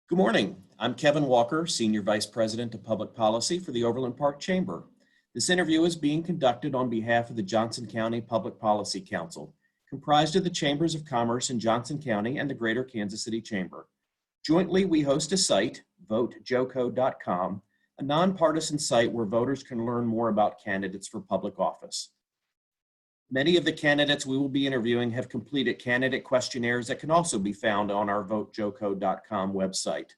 Good morning. I'm Kevin Walker, Senior Vice President of Public Policy for the Overland Park Chamber. This interview is being conducted on behalf of the Johnson County Public Policy Council, comprised of the Chambers of Commerce in Johnson County and the Greater Kansas City Chamber. Jointly, we host a site, votejoco.com, a nonpartisan site where voters can learn more about candidates for public office. Many of the candidates we will be interviewing have completed candidate questionnaires that can also be found on our votejoco.com website.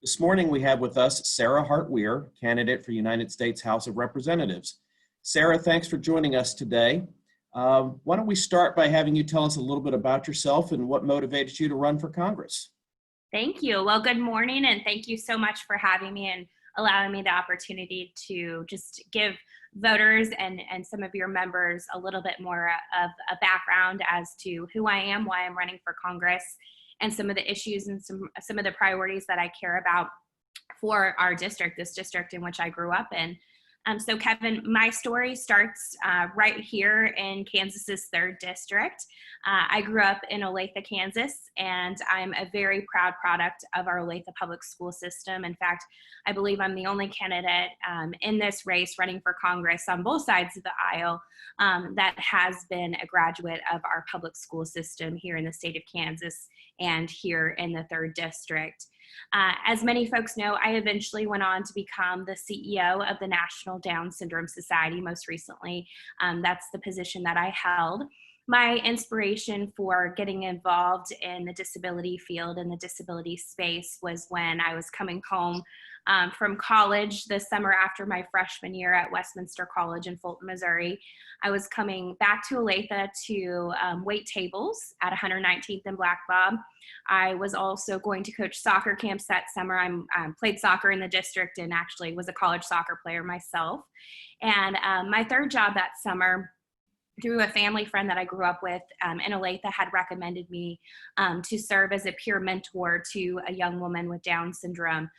This morning we have with us Sara Hart Weir, candidate for United States House of Representatives. Sara, thanks for joining us today. Why don't we start by having you tell us a little bit about yourself and what motivated you to run for Congress? Thank you. Well, good morning, and thank you so much for having me and allowing me the opportunity to just give voters and some of your members a little bit more of a background as to who I am, why I'm running for Congress, and some of the issues and some of the priorities that I care about for our district, this district in which I grew up in. So Kevin, my story starts right here in Kansas's 3rd District. I grew up in Olathe, Kansas, and I'm a very proud product of our Olathe public school system. In fact, I believe I'm the only candidate in this race running for Congress on both sides of the aisle that has been a graduate of our public school system here in the state of Kansas and here in the 3rd District. As many folks know, I eventually went on to become the CEO of the National Down Syndrome Society most recently. That's the position that I held. My inspiration for getting involved in the disability field and the disability space was when I was coming home from college the summer after my freshman year at Westminster College in Fulton, Missouri. I was coming back to Olathe to wait tables at 119th and Black Bob. I was also going to coach soccer camps that summer. I played soccer in the district and actually was a college soccer player myself. And my third job that summer, through a family friend that I grew up with in Olathe, had recommended me to serve as a peer mentor to a young woman with Down syndrome.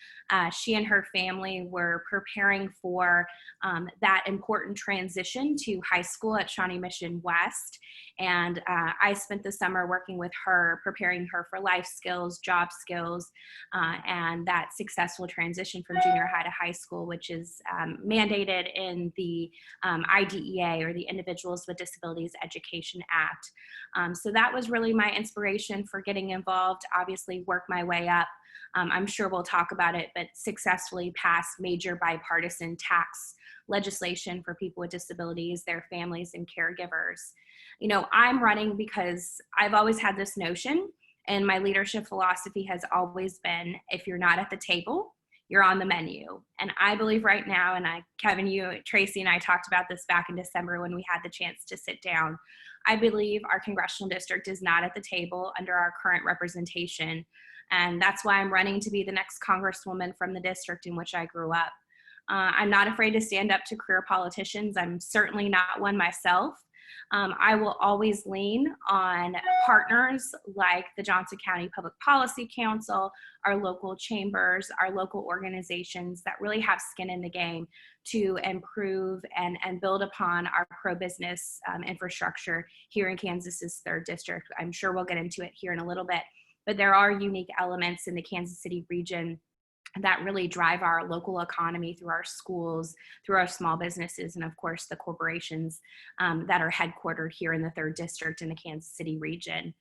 She and her family were preparing for that important transition to high school at Shawnee Mission West. And I spent the summer working with her, preparing her for life skills, job skills, and that successful transition from junior high to high school, which is mandated in the IDEA, or the Individuals with Disabilities Education Act. So that was really my inspiration for getting involved, obviously work my way up. I'm sure we'll talk about it, but successfully passed major bipartisan tax legislation for people with disabilities, their families, and caregivers. You know, I'm running because I've always had this notion, and my leadership philosophy has always been, if you're not at the table, you're on the menu. And I believe right now, and Kevin, Tracy and I talked about this back in December when we had the chance to sit down, I believe our congressional district is not at the table under our current representation. And that's why I'm running to be the next congresswoman from the district in which I grew up. I'm not afraid to stand up to career politicians. I'm certainly not one myself. I will always lean on partners like the Johnson County Public Policy Council, our local chambers, our local organizations that really have skin in the game to improve and build upon our pro-business infrastructure here in Kansas's 3rd District. I'm sure we'll get into it here in a little bit, but there are unique elements in the Kansas City region that really drive our local economy through our schools, through our small businesses, and of course the corporations that are headquartered here in the 3rd District in the Kansas City region.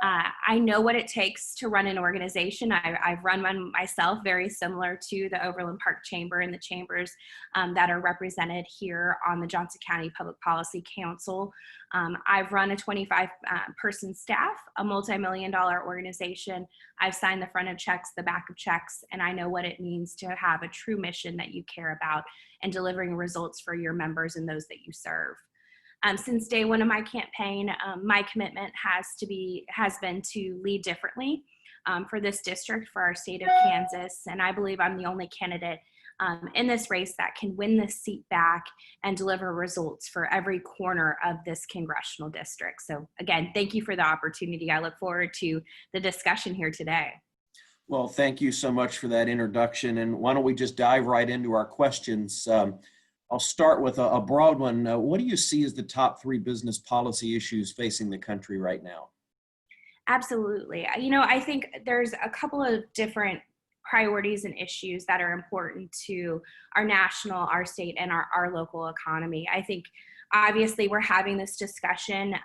I know what it takes to run an organization. I've run one myself, very similar to the Overland Park Chamber and the chambers that are represented here on the Johnson County Public Policy Council. I've run a 25-person staff, a multi-million-dollar organization. I've signed the front of checks, the back of checks, and I know what it means to have a true mission that you care about and delivering results for your members and those that you serve. Since day one of my campaign, my commitment has been to lead differently for this district, for our state of Kansas, and I believe I'm the only candidate in this race that can win this seat back and deliver results for every corner of this congressional district. So again, thank you for the opportunity. I look forward to the discussion here today. Well, thank you so much for that introduction. And why don't we just dive right into our questions. I'll start with a broad one. What do you see as the top 3 business policy issues facing the country right now? Absolutely. You know, I think there's a couple of different priorities and issues that are important to our national, our state, and our local economy. I think obviously we're having this discussion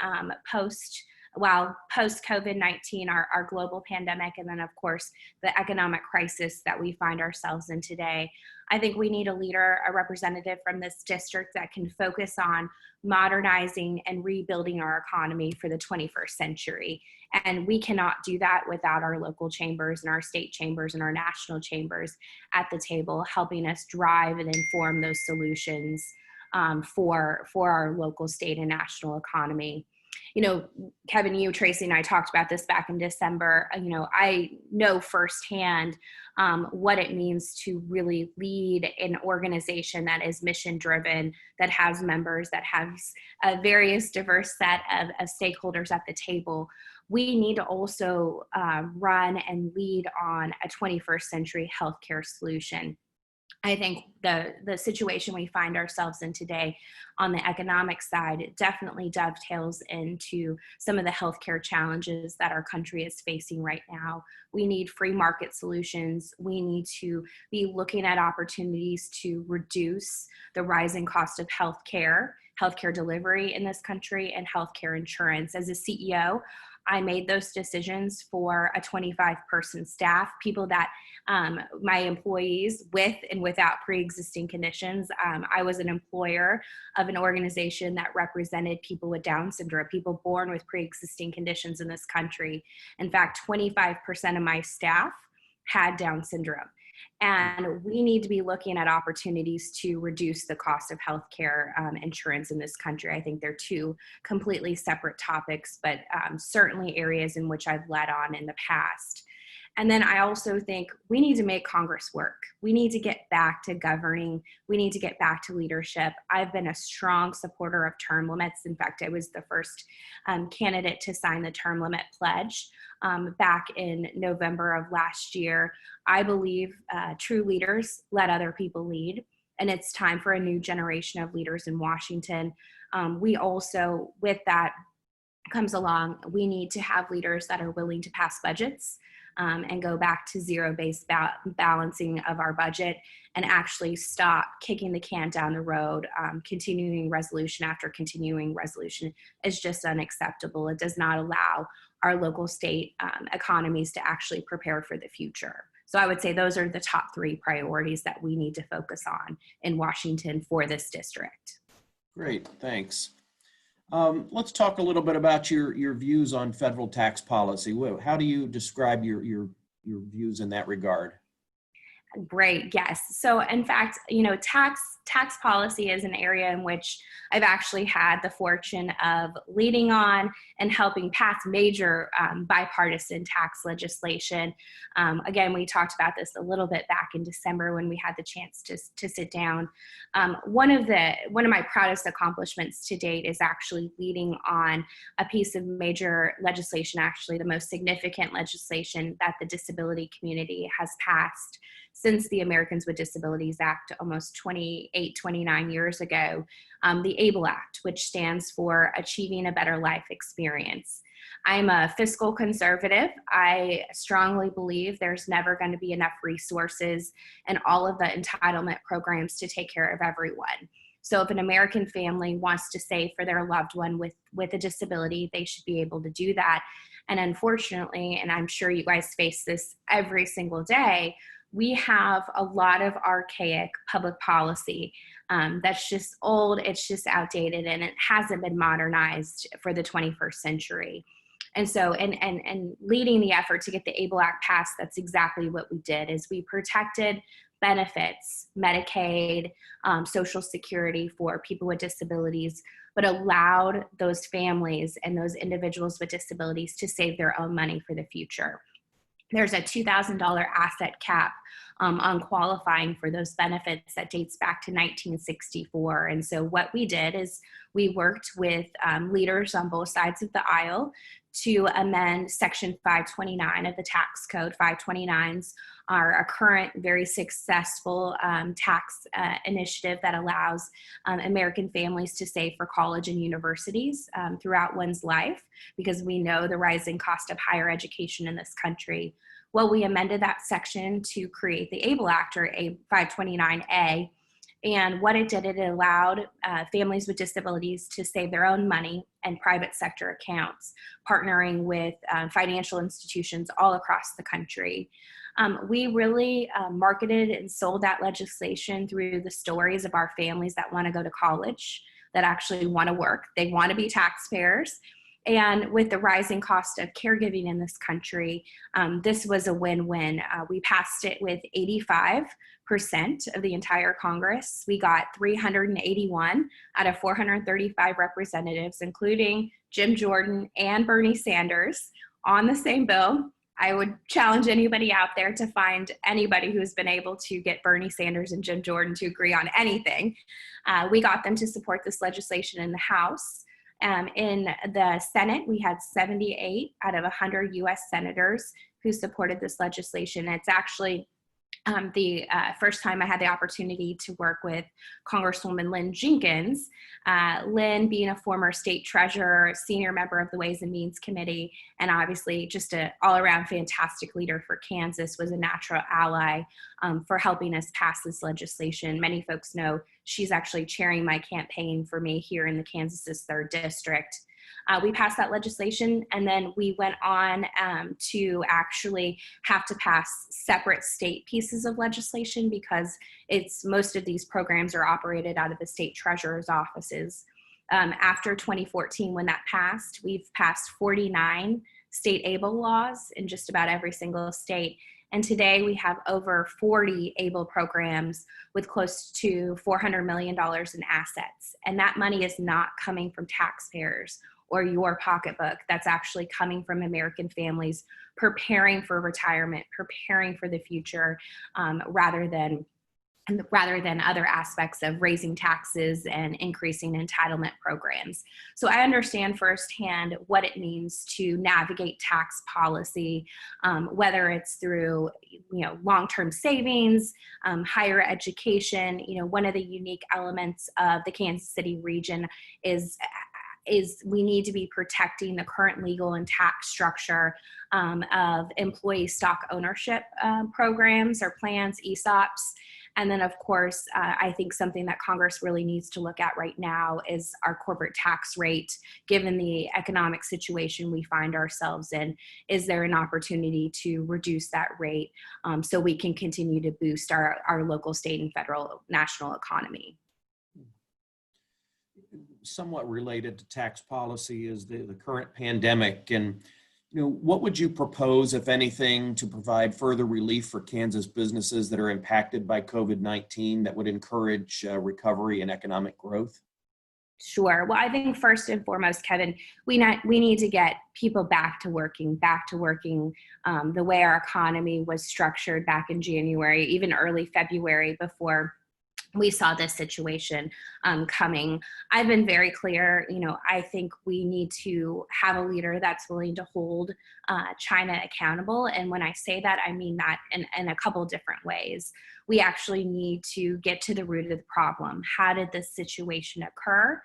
post COVID-19, our global pandemic, and then of course the economic crisis that we find ourselves in today. I think we need a leader, a representative from this district that can focus on modernizing and rebuilding our economy for the 21st century. And we cannot do that without our local chambers and our state chambers and our national chambers at the table, helping us drive and inform those solutions for our local, state, and national economy. You know, Kevin, you, Tracy, and I talked about this back in December. You know, I know firsthand what it means to really lead an organization that is mission driven, that has members, that has a various diverse set of stakeholders at the table. We need to also run and lead on a 21st century healthcare solution. I think the situation we find ourselves in today on the economic side, it definitely dovetails into some of the healthcare challenges that our country is facing right now. We need free market solutions. We need to be looking at opportunities to reduce the rising cost of healthcare delivery in this country, and healthcare insurance. As a CEO, I made those decisions for a 25-person staff, people that my employees with and without pre-existing conditions. I was an employer of an organization that represented people with Down syndrome, people born with pre-existing conditions in this country. In fact, 25% of my staff had Down syndrome. And we need to be looking at opportunities to reduce the cost of healthcare insurance in this country. I think they're two completely separate topics, but certainly areas in which I've led on in the past. And then I also think we need to make Congress work. We need to get back to governing. We need to get back to leadership. I've been a strong supporter of term limits. In fact, I was the first candidate to sign the term limit pledge back in November of last year. I believe true leaders let other people lead, and it's time for a new generation of leaders in Washington. We also, with that comes along, we need to have leaders that are willing to pass budgets and go back to zero-based balancing of our budget, and actually stop kicking the can down the road. Continuing resolution after continuing resolution is just unacceptable. It does not allow our local state economies to actually prepare for the future. So I would say those are the top three priorities that we need to focus on in Washington for this district. Great, thanks. Let's talk a little bit about your views on federal tax policy. How do you describe your views in that regard? Great, yes. So in fact, you know, tax policy is an area in which I've actually had the fortune of leading on and helping pass major bipartisan tax legislation. Again, we talked about this a little bit back in December when we had the chance to sit down. One of my proudest accomplishments to date is actually leading on a piece of major legislation, actually the most significant legislation that the disability community has passed since the Americans with Disabilities Act almost 29 years ago, the ABLE Act, which stands for Achieving a Better Life Experience. I'm a fiscal conservative. I strongly believe there's never going to be enough resources and all of the entitlement programs to take care of everyone. So if an American family wants to save for their loved one with a disability, they should be able to do that. And unfortunately, and I'm sure you guys face this every single day, we have a lot of archaic public policy that's just old, it's just outdated, and it hasn't been modernized for the 21st century. And so, and leading the effort to get the ABLE Act passed, that's exactly what we did, is we protected benefits, Medicaid, Social Security for people with disabilities, but allowed those families and those individuals with disabilities to save their own money for the future. There's a $2,000 asset cap on qualifying for those benefits that dates back to 1964. And so what we did is we worked with leaders on both sides of the aisle to amend Section 529 of the tax code. 529s are a current, very successful tax initiative that allows American families to save for college and universities throughout one's life, because we know the rising cost of higher education in this country. Well, we amended that section to create the ABLE Act, or A 529A. And what it did, it allowed families with disabilities to save their own money in private sector accounts, partnering with financial institutions all across the country. We really marketed and sold that legislation through the stories of our families that want to go to college, that actually want to work. They want to be taxpayers. And with the rising cost of caregiving in this country, this was a win-win. We passed it with 85% of the entire Congress. We got 381 out of 435 representatives, including Jim Jordan and Bernie Sanders, on the same bill. I would challenge anybody out there to find anybody who's been able to get Bernie Sanders and Jim Jordan to agree on anything. We got them to support this legislation in the House. In the Senate, we had 78 out of 100 U.S. senators who supported this legislation. It's actually the first time I had the opportunity to work with Congresswoman Lynn Jenkins. Lynn, being a former state treasurer, senior member of the Ways and Means Committee, and obviously just an all-around fantastic leader for Kansas, was a natural ally for helping us pass this legislation. Many folks know she's actually chairing my campaign for me here in the Kansas's 3rd District. We passed that legislation, and then we went on to actually have to pass separate state pieces of legislation, because most of these programs are operated out of the state treasurer's offices. After 2014, when that passed, we've passed 49 state ABLE laws in just about every single state. And today we have over 40 ABLE programs with close to $400 million in assets. And that money is not coming from taxpayers or your pocketbook. That's actually coming from American families preparing for retirement, preparing for the future, rather than other aspects of raising taxes and increasing entitlement programs. So I understand firsthand what it means to navigate tax policy, whether it's through long-term savings, higher education. One of the unique elements of the Kansas City region is we need to be protecting the current legal and tax structure of employee stock ownership programs or plans, ESOPs. And then, of course, I think something that Congress really needs to look at right now is our corporate tax rate, given the economic situation we find ourselves in. Is there an opportunity to reduce that rate so we can continue to boost our local, state, and federal national economy? Somewhat related to tax policy is the current pandemic. And what would you propose, if anything, to provide further relief for Kansas businesses that are impacted by COVID-19 that would encourage recovery and economic growth? Sure. Well, I think first and foremost, Kevin, we need to get people back to working the way our economy was structured back in January, even early February, before we saw this situation coming. I've been very clear, I think we need to have a leader that's willing to hold China accountable. And when I say that, I mean that in a couple different ways. We actually need to get to the root of the problem. How did this situation occur?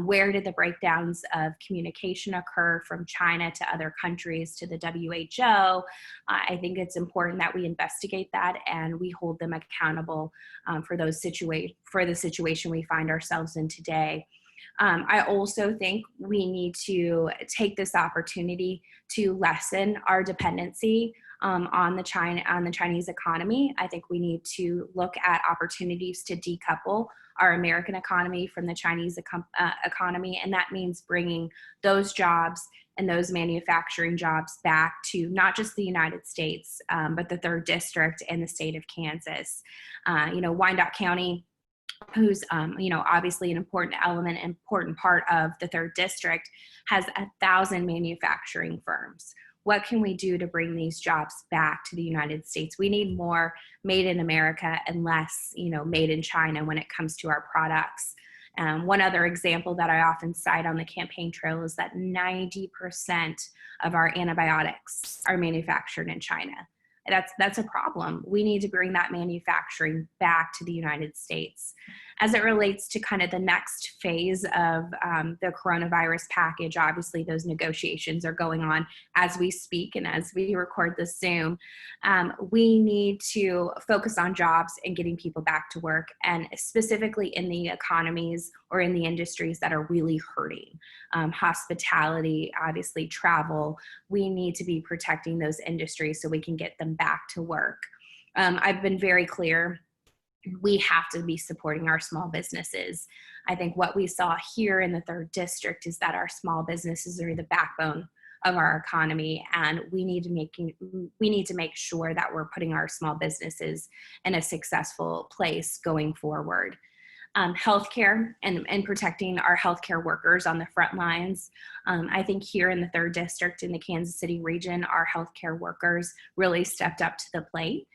Where did the breakdowns of communication occur from China to other countries to the WHO? I think it's important that we investigate that and we hold them accountable for the situation we find ourselves in today. I also think we need to take this opportunity to lessen our dependency on the Chinese economy. I think we need to look at opportunities to decouple our American economy from the Chinese economy, and that means bringing those jobs and those manufacturing jobs back to not just the United States, but the 3rd District and the state of Kansas. Wyandotte County, who's obviously an important part of the 3rd District, has 1,000 manufacturing firms. What can we do to bring these jobs back to the United States? We need more made in America and less, made in China when it comes to our products. One other example that I often cite on the campaign trail is that 90% of our antibiotics are manufactured in China. That's a problem. We need to bring that manufacturing back to the United States. As it relates to kind of the next phase of the coronavirus package, obviously those negotiations are going on as we speak and as we record this Zoom. We need to focus on jobs and getting people back to work, and specifically in the economies or in the industries that are really hurting. Hospitality, obviously travel. We need to be protecting those industries so we can get them back to work. I've been very clear, we have to be supporting our small businesses. I think what we saw here in the 3rd District is that our small businesses are the backbone of our economy, and we need to make sure that we're putting our small businesses in a successful place going forward. Healthcare and protecting our healthcare workers on the front lines. I think here in the 3rd District in the Kansas City region, our healthcare workers really stepped up to the plate.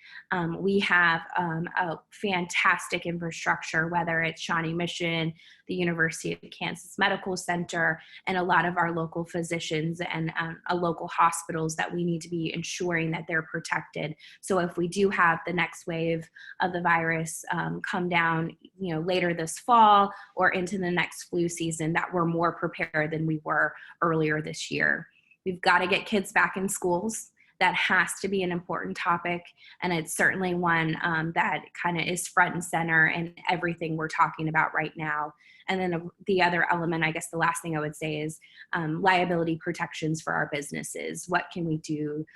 We have a fantastic infrastructure, whether it's Shawnee Mission, the University of Kansas Medical Center, and a lot of our local physicians and local hospitals that we need to be ensuring that they're protected. So if we do have the next wave of the virus come down, later this fall or into the next flu season, that we're more prepared than we were earlier this year. We've got to get kids back in schools. That has to be an important topic, and it's certainly one that kind of is front and center in everything we're talking about right now. And then the other element, I guess the last thing I would say is liability protections for our businesses. What can we do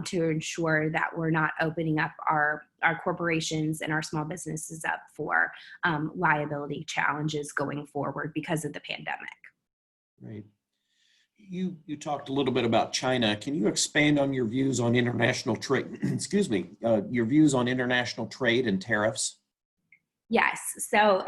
to ensure that we're not opening up our corporations and our small businesses up for liability challenges going forward because of the pandemic? Right. You talked a little bit about China. Can you expand on your views on international trade? Excuse me, your views on international trade and tariffs? Yes. So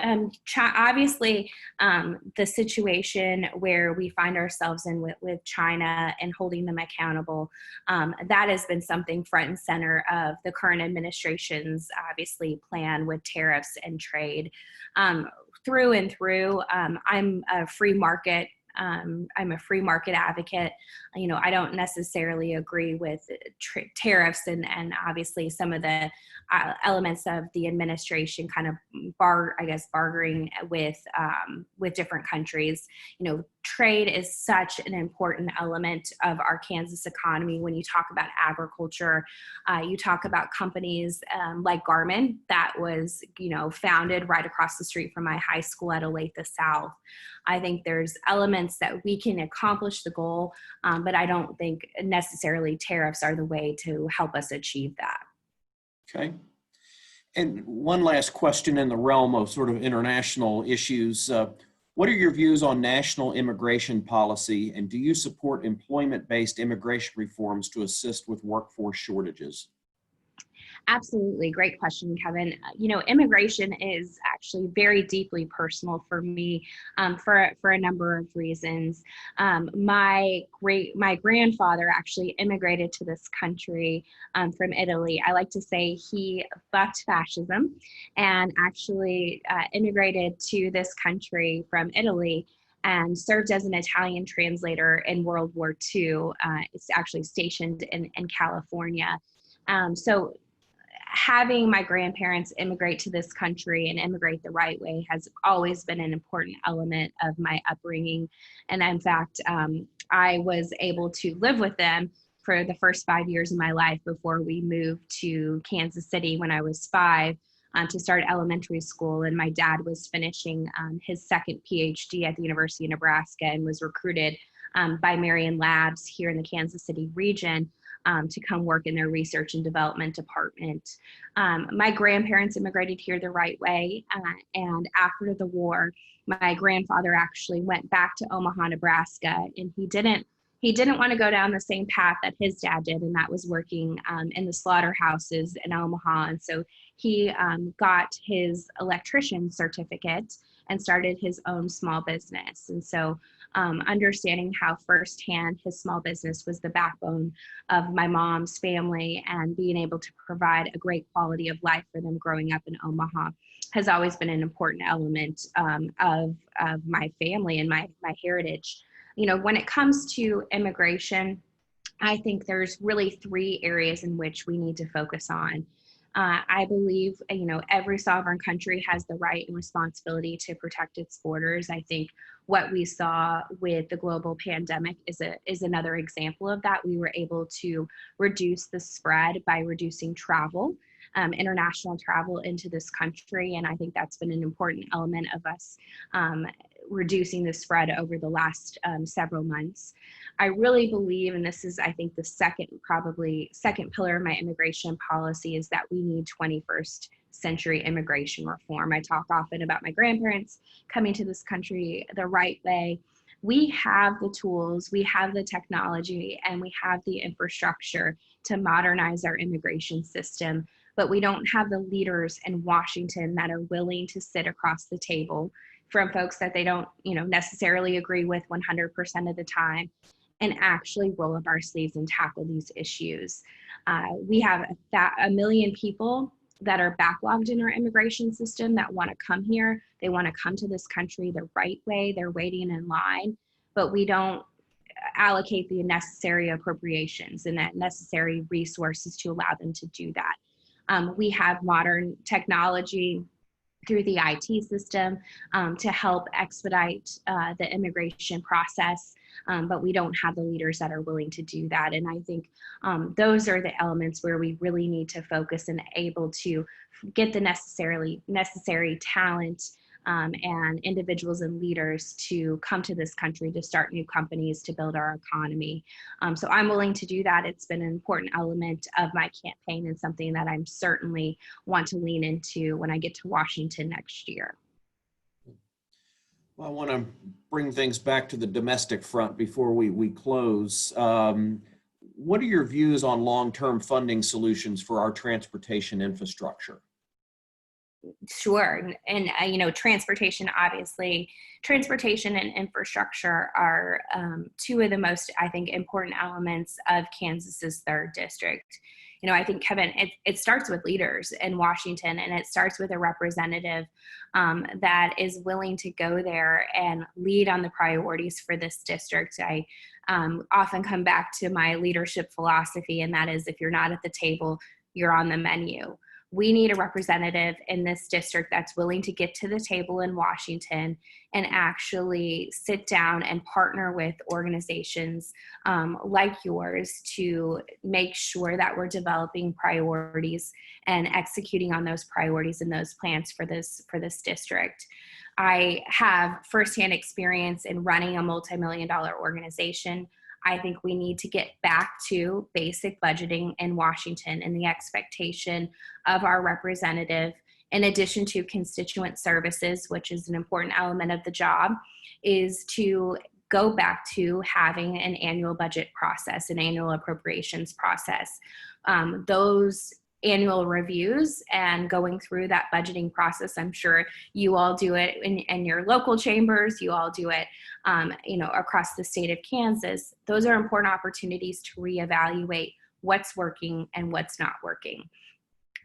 obviously, the situation where we find ourselves in with China and holding them accountable, that has been something front and center of the current administration's obviously plan with tariffs and trade. Through and through, I'm a free market advocate. I don't necessarily agree with tariffs and obviously some of the elements of the administration kind of bargaining with different countries. Trade is such an important element of our Kansas economy. When you talk about agriculture, you talk about companies like Garmin that was, founded right across the street from my high school at Olathe South. I think there's elements that we can accomplish the goal, but I don't think necessarily tariffs are the way to help us achieve that. Okay. And one last question in the realm of sort of international issues. What are your views on national immigration policy, and do you support employment-based immigration reforms to assist with workforce shortages? Absolutely. Great question, Kevin. Immigration is actually very deeply personal for me for a number of reasons. My grandfather actually immigrated to this country from Italy. I like to say he bucked fascism and actually immigrated to this country from Italy and served as an Italian translator in World War II. It's actually stationed in California. So having my grandparents immigrate to this country and immigrate the right way has always been an important element of my upbringing. And in fact, I was able to live with them for the first 5 years of my life before we moved to Kansas City when I was 5 to start elementary school. And my dad was finishing his second PhD at the University of Nebraska and was recruited by Marion Labs here in the Kansas City region to come work in their research and development department. My grandparents immigrated here the right way, and after the war, my grandfather actually went back to Omaha, Nebraska, and he didn't want to go down the same path that his dad did, and that was working in the slaughterhouses in Omaha. And so he got his electrician certificate and started his own small business. And so understanding how firsthand his small business was the backbone of my mom's family and being able to provide a great quality of life for them growing up in Omaha has always been an important element of my family and my heritage. When it comes to immigration, I think there's really 3 areas in which we need to focus on. I believe, every sovereign country has the right and responsibility to protect its borders. I think what we saw with the global pandemic is another example of that. We were able to reduce the spread by reducing travel, international travel into this country, and I think that's been an important element of us reducing the spread over the last several months. I really believe, and this is, I think, the second pillar of my immigration policy, is that we need 21st century immigration reform. I talk often about my grandparents coming to this country the right way. We have the tools, we have the technology, and we have the infrastructure to modernize our immigration system, but we don't have the leaders in Washington that are willing to sit across the table from folks that they don't, necessarily agree with 100% of the time, and actually roll up our sleeves and tackle these issues. We have a million people that are backlogged in our immigration system that want to come here. They want to come to this country the right way. They're waiting in line, but we don't allocate the necessary appropriations and that necessary resources to allow them to do that. We have modern technology through the IT system to help expedite the immigration process, but we don't have the leaders that are willing to do that. And I think those are the elements where we really need to focus and able to get the necessary talent and individuals and leaders to come to this country to start new companies, to build our economy. So I'm willing to do that. It's been an important element of my campaign and something that I'm certainly want to lean into when I get to Washington next year. Well, I want to bring things back to the domestic front before we close. What are your views on long-term funding solutions for our transportation infrastructure? Sure. And transportation, obviously, transportation and infrastructure are two of the most, I think, important elements of Kansas's third district. I think, Kevin, it starts with leaders in Washington, and it starts with a representative that is willing to go there and lead on the priorities for this district. I often come back to my leadership philosophy, and that is, if you're not at the table, you're on the menu. We need a representative in this district that's willing to get to the table in Washington and actually sit down and partner with organizations like yours to make sure that we're developing priorities and executing on those priorities and those plans for this district. I have firsthand experience in running a multi-million-dollar organization. I think we need to get back to basic budgeting in Washington, and the expectation of our representative, in addition to constituent services, which is an important element of the job, is to go back to having an annual budget process, an annual appropriations process. Those annual reviews and going through that budgeting process, I'm sure you all do it in your local chambers, you all do it across the state of Kansas. Those are important opportunities to reevaluate what's working and what's not working.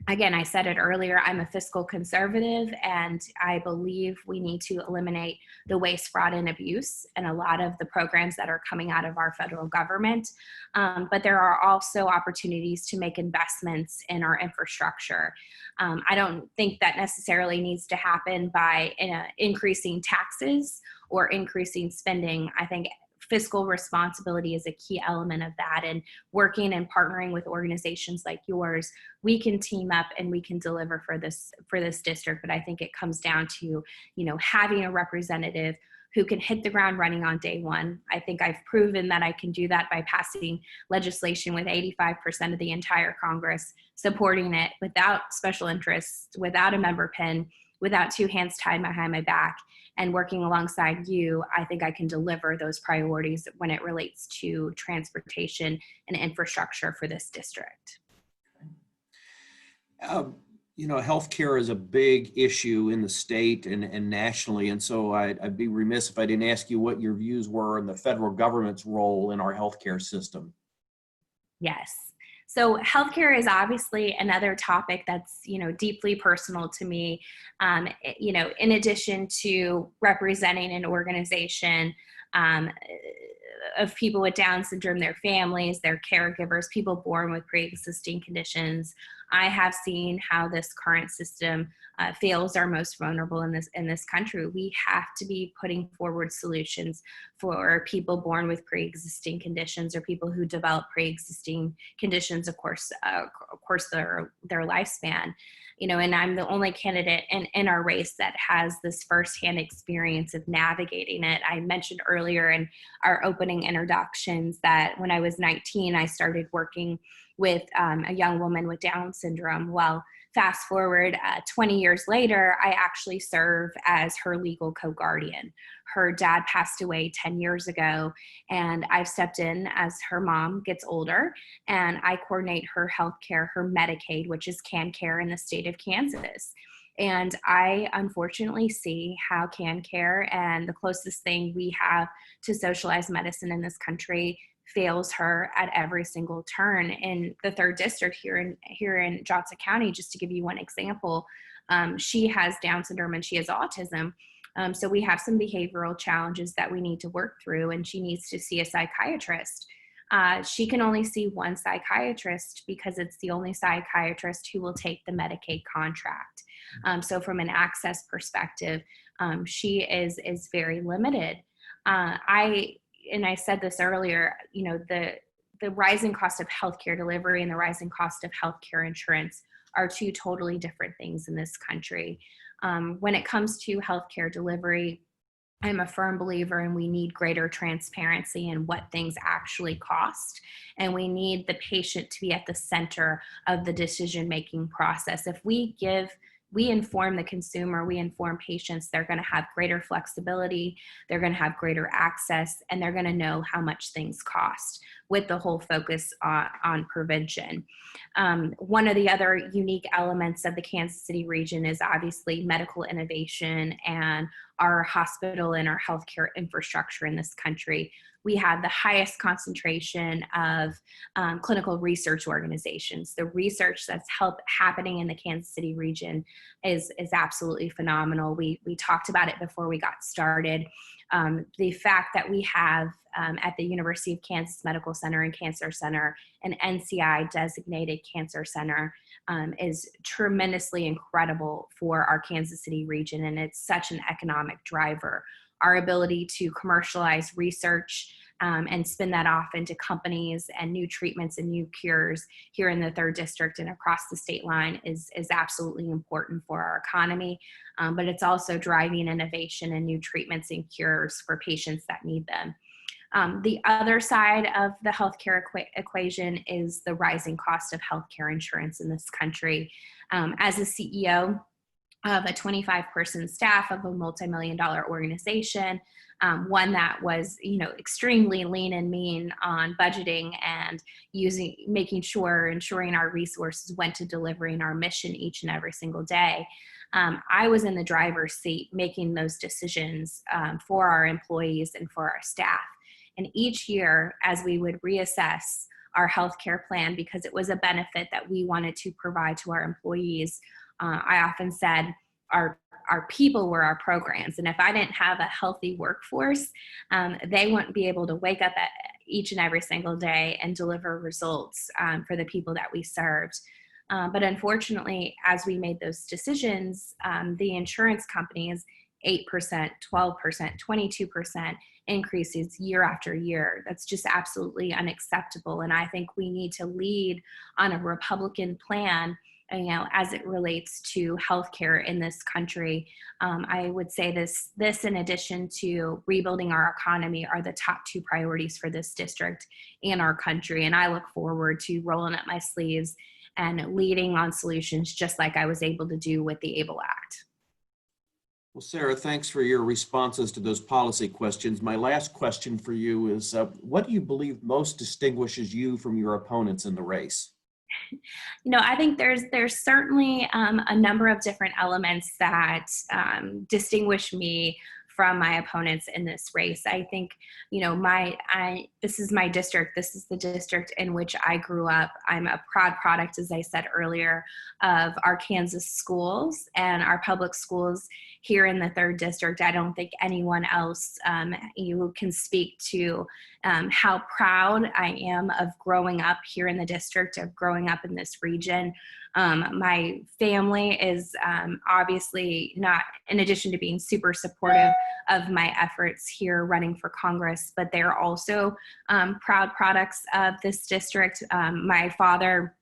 Again, I said it earlier, I'm a fiscal conservative, and I believe we need to eliminate the waste, fraud, and abuse and a lot of the programs that are coming out of our federal government. But there are also opportunities to make investments in our infrastructure. I don't think that necessarily needs to happen by increasing taxes or increasing spending. I think fiscal responsibility is a key element of that, and working and partnering with organizations like yours, we can team up and we can deliver for this district. But I think it comes down to having a representative who can hit the ground running on day one. I think I've proven that I can do that by passing legislation with 85% of the entire Congress supporting it, without special interests, without a member pin, without two hands tied behind my back. And working alongside you, I think I can deliver those priorities when it relates to transportation and infrastructure for this district. Healthcare is a big issue in the state and nationally. And so I'd be remiss if I didn't ask you what your views were on the federal government's role in our healthcare system. Yes. So healthcare is obviously another topic that's, deeply personal to me. In addition to representing an organization of people with Down syndrome, their families, their caregivers, people born with pre-existing conditions, I have seen how this current system fails our most vulnerable in this country. We have to be putting forward solutions for people born with pre-existing conditions or people who develop pre-existing conditions, of course, their lifespan. And I'm the only candidate in our race that has this firsthand experience of navigating it. I mentioned earlier in our opening introductions that when I was 19, I started working with a young woman with Down syndrome. Well, fast forward 20 years later, I actually serve as her legal co-guardian. Her dad passed away 10 years ago, and I've stepped in as her mom gets older, and I coordinate her health care, her Medicaid, which is CanCare in the state of Kansas. And I unfortunately see how CanCare and the closest thing we have to socialized medicine in this country fails her at every single turn. In the 3rd district here in Johnson County, just to give you one example, she has Down syndrome and she has autism. So we have some behavioral challenges that we need to work through, and she needs to see a psychiatrist. She can only see one psychiatrist because it's the only psychiatrist who will take the Medicaid contract. So from an access perspective, she is very limited. I said this earlier, the rising cost of healthcare delivery and the rising cost of healthcare insurance are two totally different things in this country. When it comes to healthcare delivery, I'm a firm believer in we need greater transparency in what things actually cost, and we need the patient to be at the center of the decision-making process. If we inform the consumer, we inform patients, they're going to have greater flexibility, they're going to have greater access, and they're going to know how much things cost, with the whole focus on prevention. One of the other unique elements of the Kansas City region is obviously medical innovation and our hospital and our healthcare infrastructure in this country. We have the highest concentration of clinical research organizations. The research that's happening in the Kansas City region is absolutely phenomenal. We talked about it before we got started. The fact that we have at the University of Kansas Medical Center and Cancer Center an NCI designated cancer center is tremendously incredible for our Kansas City region, and it's such an economic driver. Our ability to commercialize research and spin that off into companies and new treatments and new cures here in the 3rd district and across the state line is absolutely important for our economy, but it's also driving innovation and new treatments and cures for patients that need them. The other side of the healthcare equation is the rising cost of healthcare insurance in this country. As a CEO of a 25-person staff of a multi-million-dollar organization, one that was, extremely lean and mean on budgeting and ensuring our resources went to delivering our mission each and every single day. I was in the driver's seat making those decisions for our employees and for our staff. And each year, as we would reassess our healthcare plan, because it was a benefit that we wanted to provide to our employees, I often said our people were our programs. And if I didn't have a healthy workforce, they wouldn't be able to wake up each and every single day and deliver results for the people that we served. But unfortunately, as we made those decisions, the insurance companies, 8%, 12%, 22% increases year after year. That's just absolutely unacceptable. And I think we need to lead on a Republican plan, as it relates to healthcare in this country. I would say this in addition to rebuilding our economy are the top 2 priorities for this district and our country. And I look forward to rolling up my sleeves and leading on solutions just like I was able to do with the ABLE Act. Well, Sarah, thanks for your responses to those policy questions. My last question for you is, what do you believe most distinguishes you from your opponents in the race? I think there's certainly a number of different elements that distinguish me from my opponents in this race. I think, you know, this is my district. This is the district in which I grew up. I'm a proud product, as I said earlier, of our Kansas schools and our public schools here in the 3rd district. I don't think anyone else you can speak to how proud I am of growing up here in the district, of growing up in this region. My family is obviously not, in addition to being super supportive of my efforts here running for Congress, but they're also proud products of this district. My father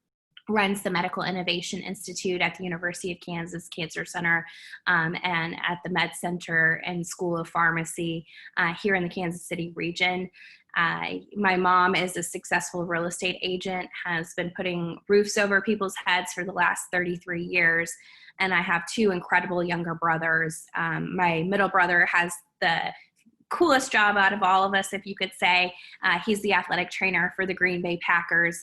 runs the Medical Innovation Institute at the University of Kansas Cancer Center and at the Med Center and School of Pharmacy here in the Kansas City region. My mom is a successful real estate agent, has been putting roofs over people's heads for the last 33 years. And I have 2 incredible younger brothers. My middle brother has the coolest job out of all of us, if you could say. He's the athletic trainer for the Green Bay Packers.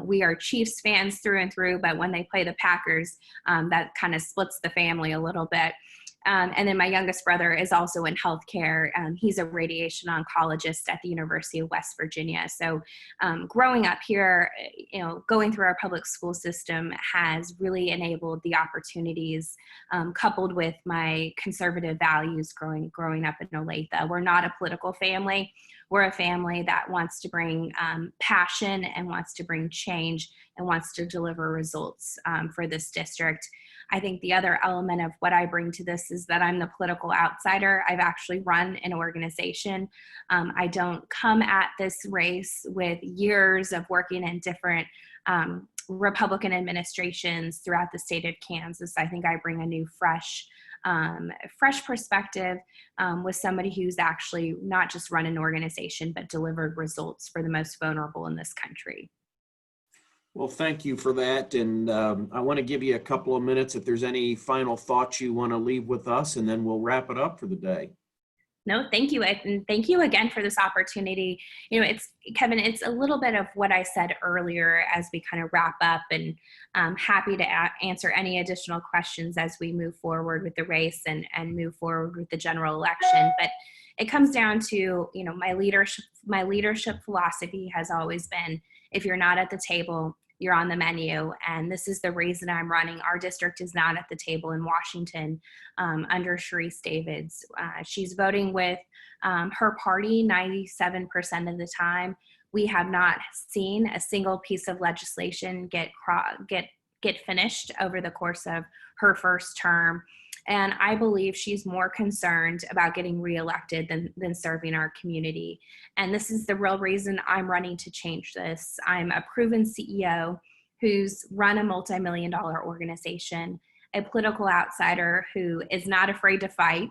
We are Chiefs fans through and through, but when they play the Packers, that kind of splits the family a little bit. And then my youngest brother is also in healthcare. He's a radiation oncologist at the University of West Virginia. So growing up here, you know, going through our public school system has really enabled the opportunities, coupled with my conservative values growing up in Olathe. We're not a political family. We're a family that wants to bring passion and wants to bring change and wants to deliver results for this district. I think the other element of what I bring to this is that I'm the political outsider. I've actually run an organization. I don't come at this race with years of working in different Republican administrations throughout the state of Kansas. I think I bring a new, fresh perspective with somebody who's actually not just run an organization, but delivered results for the most vulnerable in this country. Well, thank you for that. And I want to give you a couple of minutes if there's any final thoughts you want to leave with us, and then we'll wrap it up for the day. No, thank you. And thank you again for this opportunity. You know, Kevin, it's a little bit of what I said earlier as we kind of wrap up, and I'm happy to answer any additional questions as we move forward with the race and move forward with the general election. But it comes down to, you know, my leadership philosophy has always been, if you're not at the table, you're on the menu. And this is the reason I'm running. Our district is not at the table in Washington under Sharice Davids. She's voting with her party 97% of the time. We have not seen a single piece of legislation get finished over the course of her first term. And I believe she's more concerned about getting reelected than serving our community. And this is the real reason I'm running to change this. I'm a proven CEO who's run a multi-million-dollar organization, a political outsider who is not afraid to fight.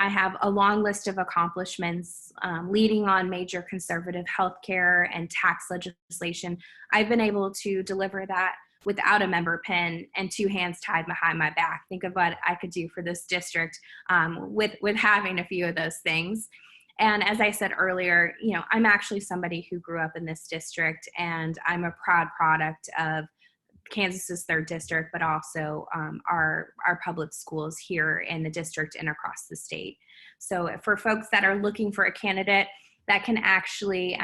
I have a long list of accomplishments leading on major conservative healthcare and tax legislation. I've been able to deliver that without a member pin and 2 hands tied behind my back. Think of what I could do for this district with having a few of those things. And as I said earlier, you know, I'm actually somebody who grew up in this district, and I'm a proud product of Kansas's 3rd district, but also our public schools here in the district and across the state. So for folks that are looking for a candidate that can actually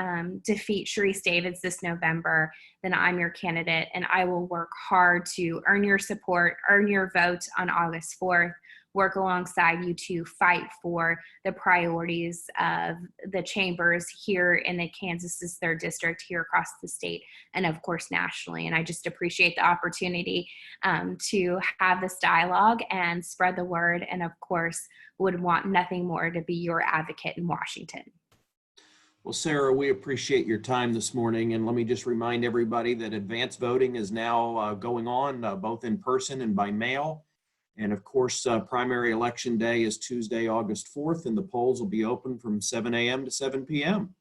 defeat Sharice Davids this November, then I'm your candidate, and I will work hard to earn your support, earn your vote on August 4th, work alongside you to fight for the priorities of the chambers here in the Kansas's 3rd district, here across the state, and of course nationally. And I just appreciate the opportunity to have this dialogue and spread the word, and of course would want nothing more to be your advocate in Washington. Well, Sarah, we appreciate your time this morning, and let me just remind everybody that advance voting is now going on both in person and by mail. And of course, primary election day is Tuesday, August 4th, and the polls will be open from 7 a.m. to 7 p.m.